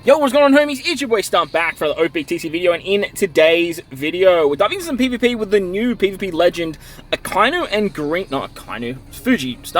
Yo, what's going on, homies? It's your boy Stump back for the OPTC video, and in today's video, we're diving into some PvP with the new PvP legend, Akainu and Fuji. It's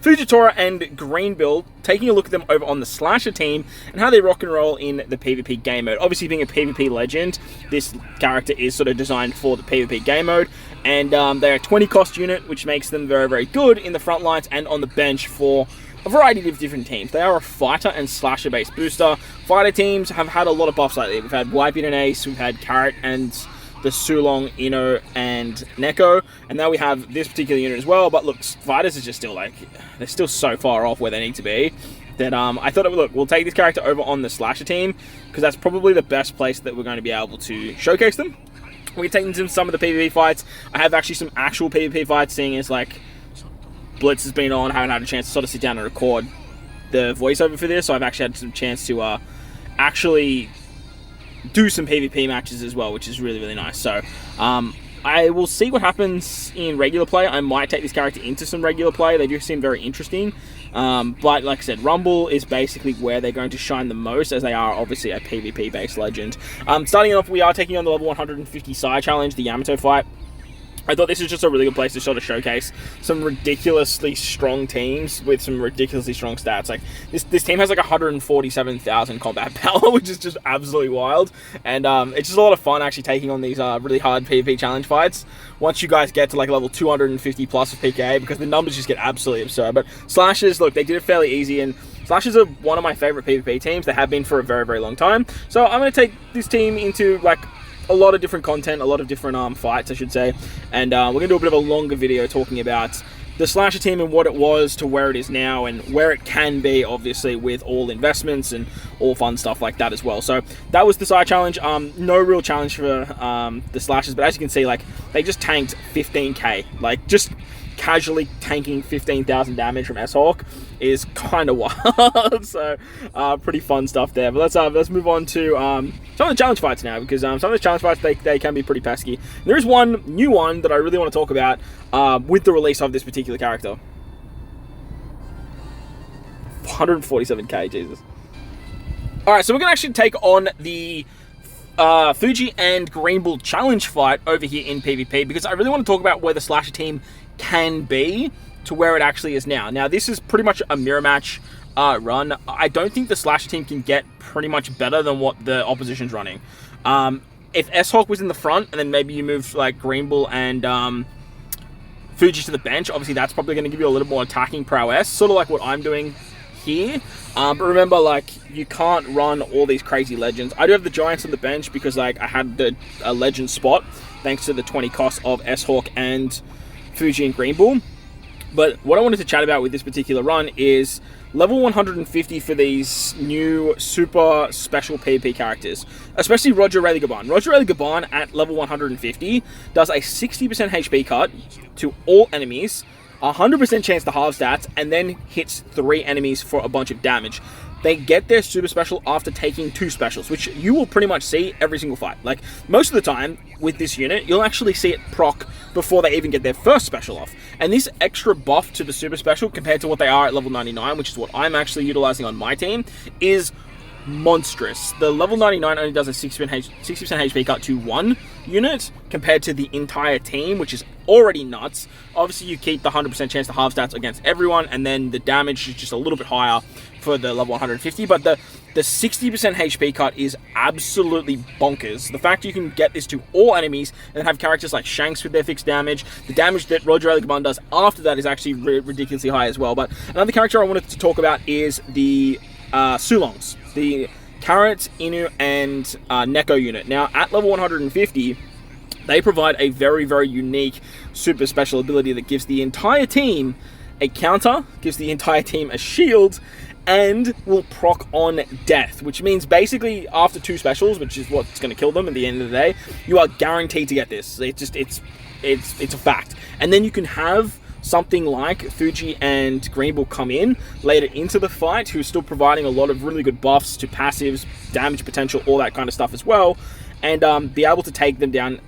Fujitora and Greenbull, taking a look at them over on the Slasher team, and how they rock and roll in the PvP game mode. Obviously, being a PvP legend, this character is sort of designed for the PvP game mode, and they're a 20 cost unit, which makes them very, very good in the front lines and on the bench for a variety of different teams. They are a fighter and slasher based booster. Fighter teams have had a lot of buffs lately. We've had Wiping and Ace, we've had Carrot and the Sulong, Ino, and Neko, and now we have this particular unit as well. But look, fighters is just still like, they're still so far off where they need to be that I thought, we'll take this character over on the slasher team, because that's probably the best place that we're going to be able to showcase them. We're taking them to some of the PvP fights. I have actually some actual PvP fights, seeing as like Blitz has been on. I haven't had a chance to sort of sit down and record the voiceover for this, so I've actually had some chance to actually do some PvP matches as well, which is really, really nice. So I will see what happens in regular play. I might take this character into some regular play. They do seem very interesting. But like I said, Rumble is basically where they're going to shine the most, as they are obviously a PvP-based legend. Starting off, we are taking on the level 150 side challenge, the Yamato fight. I thought this was just a really good place to sort of showcase some ridiculously strong teams with some ridiculously strong stats. Like this team has like 147,000 combat power, which is just absolutely wild. And it's just a lot of fun actually taking on these really hard PvP challenge fights once you guys get to like level 250 plus of PK, because the numbers just get absolutely absurd. But Slashers, look, they did it fairly easy, and Slashers are one of my favorite PvP teams. They have been for a very, very long time. So I'm going to take this team into like a lot of different content, a lot of different fights, I should say, and we're going to do a bit of a longer video talking about the Slasher team and what it was to where it is now, and where it can be, obviously, with all investments and all fun stuff like that as well. So that was the side challenge. No real challenge for the Slashers, but as you can see, like, they just tanked 15k, like, just casually tanking 15,000 damage from S-Hawk is kind of wild. So pretty fun stuff there. But let's move on to some of the challenge fights now, because some of the challenge fights, they can be pretty pesky. And there is one new one that I really want to talk about with the release of this particular character. 147k, Jesus. Alright, so we're going to actually take on the Fuji and Greenbull challenge fight over here in PvP, because I really want to talk about where the Slasher team can be to where it actually is now. Now, this is pretty much a mirror match run. I don't think the Slasher team can get pretty much better than what the opposition's running. If S-Hawk was in the front, and then maybe you move like Greenbull and Fuji to the bench, obviously that's probably going to give you a little more attacking prowess, sort of like what I'm doing here. But remember, like, you can't run all these crazy legends. I do have the Giants on the bench because, like, I had a legend spot thanks to the 20 cost of S-Hawk and Fuji and Greenbull. But what I wanted to chat about with this particular run is level 150 for these new super special PvP characters, especially Roger Rayleigh Gaban. Roger Rayleigh Gaban at level 150 does a 60% HP cut to all enemies, 100% chance to halve stats, and then hits 3 enemies for a bunch of damage. They get their super special after taking 2 specials, which you will pretty much see every single fight. Like, most of the time with this unit, you'll actually see it proc before they even get their first special off. And this extra buff to the super special compared to what they are at level 99, which is what I'm actually utilizing on my team, is monstrous. The level 99 only does a 60% HP cut to 1 unit compared to the entire team, which is already nuts. Obviously, you keep the 100% chance to halve stats against everyone, and then the damage is just a little bit higher for the level 150, but the 60% HP cut is absolutely bonkers. The fact you can get this to all enemies and then have characters like Shanks with their fixed damage, the damage that Roger Rayleigh Gaban does after that is actually ridiculously high as well. But another character I wanted to talk about is the Sulongs, the Carrot, Inu, and Neko unit. Now, at level 150, they provide a very, very unique super special ability that gives the entire team a counter, gives the entire team a shield, and will proc on death, which means basically after 2 specials, which is what's going to kill them at the end of the day, you are guaranteed to get this. It's a fact. And then you can have something like Fuji and Greenbull come in later into the fight, who's still providing a lot of really good buffs to passives, damage potential, all that kind of stuff as well, and be able to take them down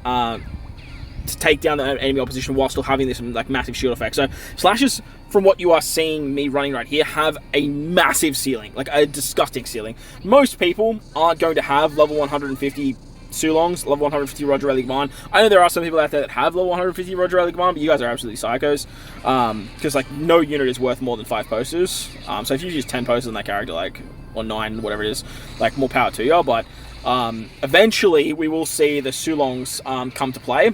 to take down the enemy opposition while still having this like massive shield effect. So slashes, from what you are seeing me running right here, have a massive ceiling, like a disgusting ceiling. Most people aren't going to have level 150 Sulongs, level 150 Roger Eligman. I know there are some people out there that have level 150 Roger Eligman, but you guys are absolutely psychos. Because like no unit is worth more than 5 posters. So if you use 10 posters on that character, like, or 9, whatever it is, like, more power to you. But eventually we will see the Sulongs come to play,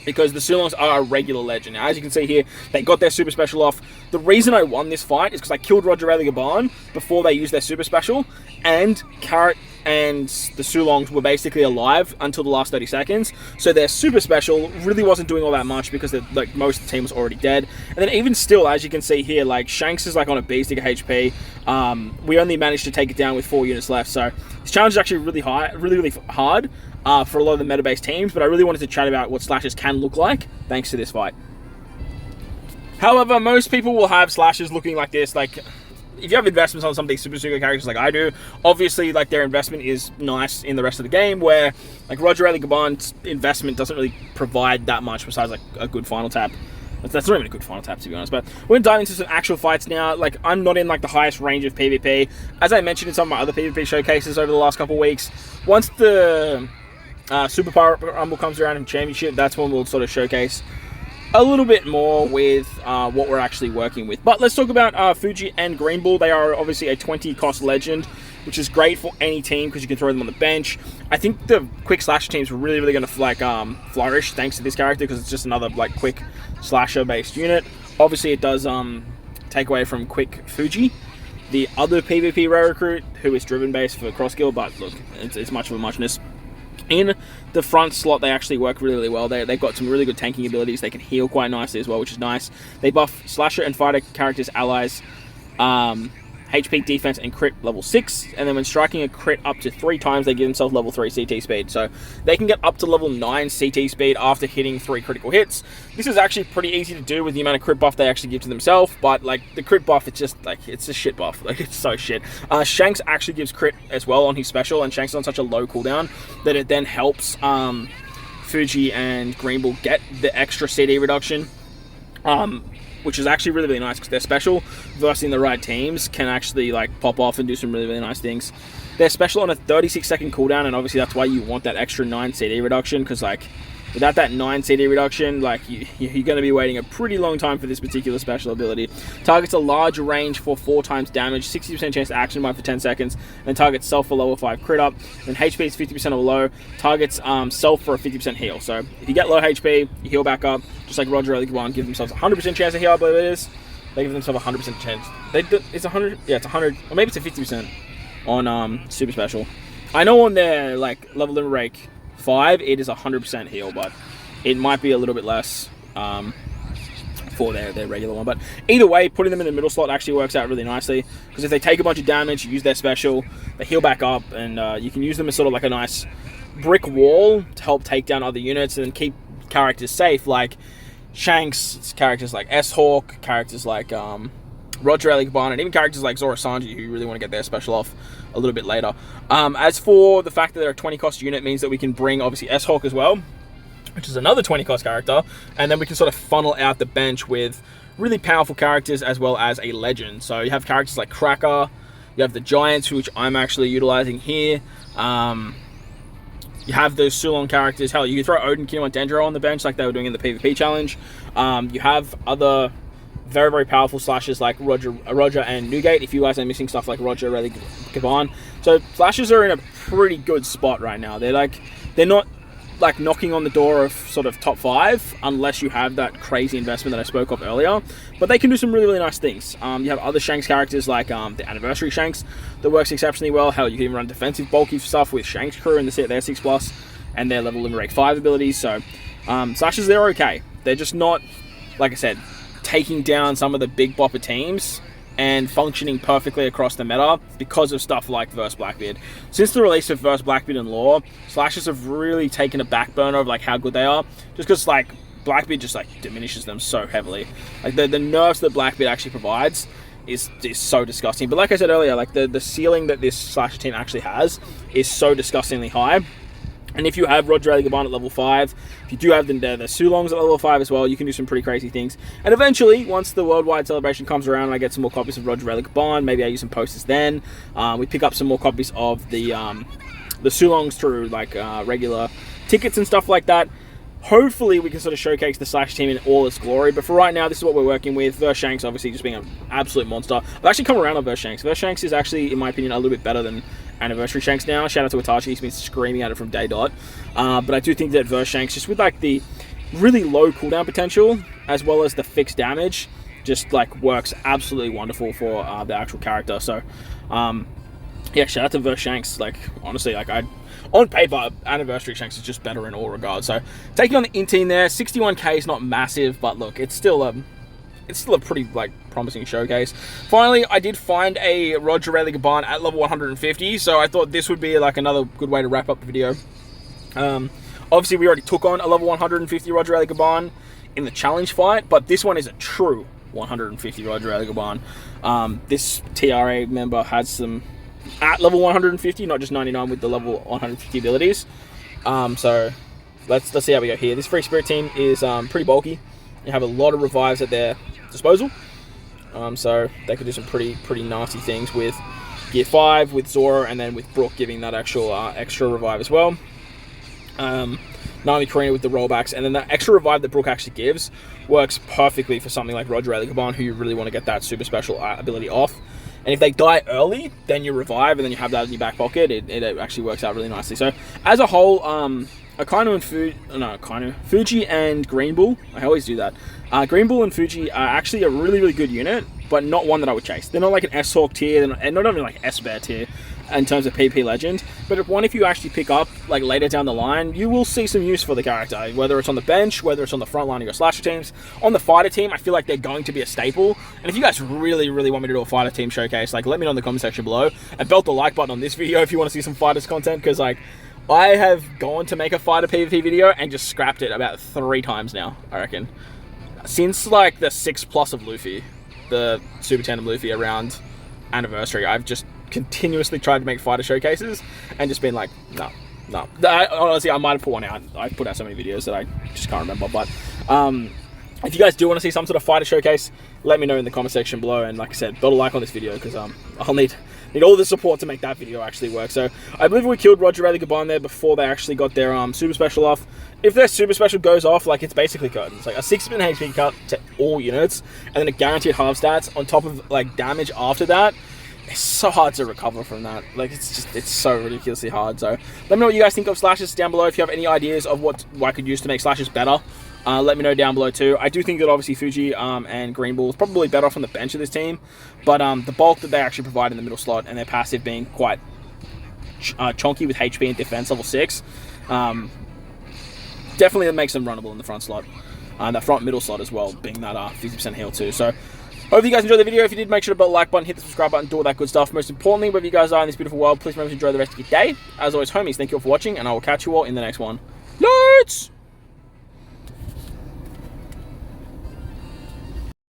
because the Sulongs are a regular legend. Now, as you can see here, they got their super special off. The reason I won this fight is because I killed Roger Eligman before they used their super special, and Carrot and the Sulongs were basically alive until the last 30 seconds. So their super special really wasn't doing all that much because like most of the team was already dead. And then even still, as you can see here, like Shanks is like on a beastic HP. We only managed to take it down with 4 units left. So this challenge is actually really hard for a lot of the meta-based teams. But I really wanted to chat about what slashes can look like thanks to this fight. However, most people will have slashes looking like this. Like, if you have investments on some of these super characters like I do, obviously like their investment is nice in the rest of the game, where like Roger Eligman's investment doesn't really provide that much besides like a good final tap. That's not even a good final tap, to be honest. But we're going to dive into some actual fights now. Like, I'm not in like the highest range of PvP. As I mentioned in some of my other PvP showcases over the last couple of weeks, once the Super Power Rumble comes around in Championship, that's when we'll sort of showcase a little bit more with what we're actually working with. But let's talk about Fuji and Greenbull. They are obviously a 20 cost legend, which is great for any team because you can throw them on the bench. I think the quick slash teams are really going to like flourish thanks to this character, because it's just another like quick slasher based unit. Obviously it does take away from quick Fuji, the other PvP rare recruit who is driven based for cross skill, but look, it's much of a muchness. In the front slot, they actually work really well. They've got some really good tanking abilities. They can heal quite nicely as well, which is nice. They buff slasher and fighter characters' allies, HP, defense, and crit level 6. And then when striking a crit up to 3 times, they give themselves level 3 CT speed. So they can get up to level 9 CT speed after hitting 3 critical hits. This is actually pretty easy to do with the amount of crit buff they actually give to themselves. But like the crit buff, it's just like, it's a shit buff. Like, it's so shit. Shanks actually gives crit as well on his special, and Shanks is on such a low cooldown that it then helps Fuji and Greenbull get the extra CD reduction. Which is actually really nice, because their special versing the right teams can actually like pop off and do some really nice things. They're special on a 36-second cooldown, and obviously that's why you want that extra 9 CD reduction, because like without that 9 CD reduction, like you're going to be waiting a pretty long time for this particular special ability. Targets a large range for 4 times damage, 60% chance to action by for 10 seconds, and targets self for level 5 crit up. Then HP is 50% or low, targets self for a 50% heal. So if you get low HP, you heal back up, just like Roger Eligman give themselves 100% chance to heal, I believe it is. They give themselves 100% chance. It's 100, yeah, it's 100, or maybe it's a 50% on super special. I know on their like level limit break 5, it is 100% heal, but it might be a little bit less for their regular one. But either way, putting them in the middle slot actually works out really nicely, because if they take a bunch of damage, you use their special, they heal back up, and you can use them as sort of like a nice brick wall to help take down other units and keep characters safe, like Shanks, characters like S-Hawk, characters like Roger Eligman, and even characters like Zora Sanji, who really want to get their special off a little bit later. As for the fact that they're a 20 cost unit, means that we can bring obviously S-Hawk as well, which is another 20 cost character, and then we can sort of funnel out the bench with really powerful characters as well as a legend. So you have characters like Cracker, you have the Giants, which I'm actually utilizing here. You have those Sulon characters. Hell, you can throw Odin, Kino, and Dendro on the bench like they were doing in the PvP challenge. You have other very powerful slashes like Roger and Newgate, if you guys are missing stuff like Roger, Eligman. So slashes are in a pretty good spot right now. They're not like knocking on the door of sort of top 5 unless you have that crazy investment that I spoke of earlier, but they can do some really nice things. You have other Shanks characters like the Anniversary Shanks that works exceptionally well. Hell, you can even run defensive bulky stuff with Shanks crew and their 6+ and their level limit break 5 abilities. So slashes, they're okay. They're just not, like I said, taking down some of the big bopper teams and functioning perfectly across the meta because of stuff like Verse Blackbeard. Since the release of Verse Blackbeard and Lore, slashes have really taken a back burner of like how good they are, just because like Blackbeard just like diminishes them so heavily. Like the nerfs that Blackbeard actually provides is so disgusting. But like I said earlier, like the ceiling that this slasher team actually has is so disgustingly high. And if you have Roger Gaban at level 5, if you do have the Sulongs at level 5 as well, you can do some pretty crazy things. And eventually, once the worldwide celebration comes around and I get some more copies of Roger Gaban, maybe I use some posters then. We pick up some more copies of the Sulongs through like regular tickets and stuff like that. Hopefully, we can sort of showcase the Slash team in all its glory. But for right now, this is what we're working with. Vershanks, obviously, just being an absolute monster. I've actually come around on Vershanks. Vershanks is actually, in my opinion, a little bit better than Anniversary Shanks now. Shout out to Itachi, he's been screaming at it from day dot. But I do think that Vershanks, just with like the really low cooldown potential, as well as the fixed damage, just like works absolutely wonderful for the actual character. So, yeah, shout out to Vershanks. Like, honestly, like on paper, Anniversary Shanks is just better in all regards. So, taking on the in team there, 61k is not massive, but look, it's still a pretty like promising showcase. Finally, I did find a Roger Gaban at level 150, so I thought this would be like another good way to wrap up the video. Obviously, we already took on a level 150 Roger Gaban in the challenge fight, but this one is a true 150 Roger Gaban. This TRA member had some at level 150, not just 99 with the level 150 abilities. So let's see how we go here. This Free Spirit team is pretty bulky. They have a lot of revives at their disposal, so they could do some pretty nasty things with Gear 5, with Zora, and then with Brook giving that actual extra revive as well. Nami Karina with the rollbacks, and then that extra revive that Brook actually gives works perfectly for something like Roger Gaban, who you really want to get that super special ability off. And if they die early, then you revive, and then you have that in your back pocket. It actually works out really nicely. So as a whole, Akainu and Fuji and Greenbull, I always do that. Greenbull and Fuji are actually a really good unit, but not one that I would chase. They're not like an S-Hawk tier, and not even like S-Bear tier in terms of PP Legend, but if you actually pick up like later down the line, you will see some use for the character, whether it's on the bench, whether it's on the front line of your slasher teams. On the fighter team, I feel like they're going to be a staple, and if you guys really want me to do a fighter team showcase, like let me know in the comment section below, and belt the like button on this video if you want to see some fighters content, because like I have gone to make a fighter PvP video and just scrapped it about 3 times now, I reckon. Since like the 6+ of Luffy, the Super Tandem Luffy around Anniversary, I've just continuously tried to make fighter showcases and just been like, no. Honestly, I might have put one out. I put out so many videos that I just can't remember. But if you guys do want to see some sort of fighter showcase, let me know in the comment section below. And like I said, build a like on this video, because I'll need all the support to make that video actually work. So I believe we killed Roger Gaban there before they actually got their super special off. If their super special goes off, like it's basically curtains. It's like a 6% HP cut to all units, and then a guaranteed half stats on top of like damage after that. It's so hard to recover from that. Like, it's so ridiculously hard. So let me know what you guys think of slashes down below. If you have any ideas of what I could use to make slashes better, let me know down below too. I do think that obviously Fuji and Greenbull is probably better off on the bench of this team, but the bulk that they actually provide in the middle slot, and their passive being quite chonky with HP and defense level 6, definitely makes them runnable in the front slot. That front middle slot as well, being that 50% heal too. So hope you guys enjoyed the video. If you did, make sure to belt the like button, hit the subscribe button, do all that good stuff. Most importantly, wherever you guys are in this beautiful world, please remember to enjoy the rest of your day. As always, homies, thank you all for watching, and I will catch you all in the next one. Let's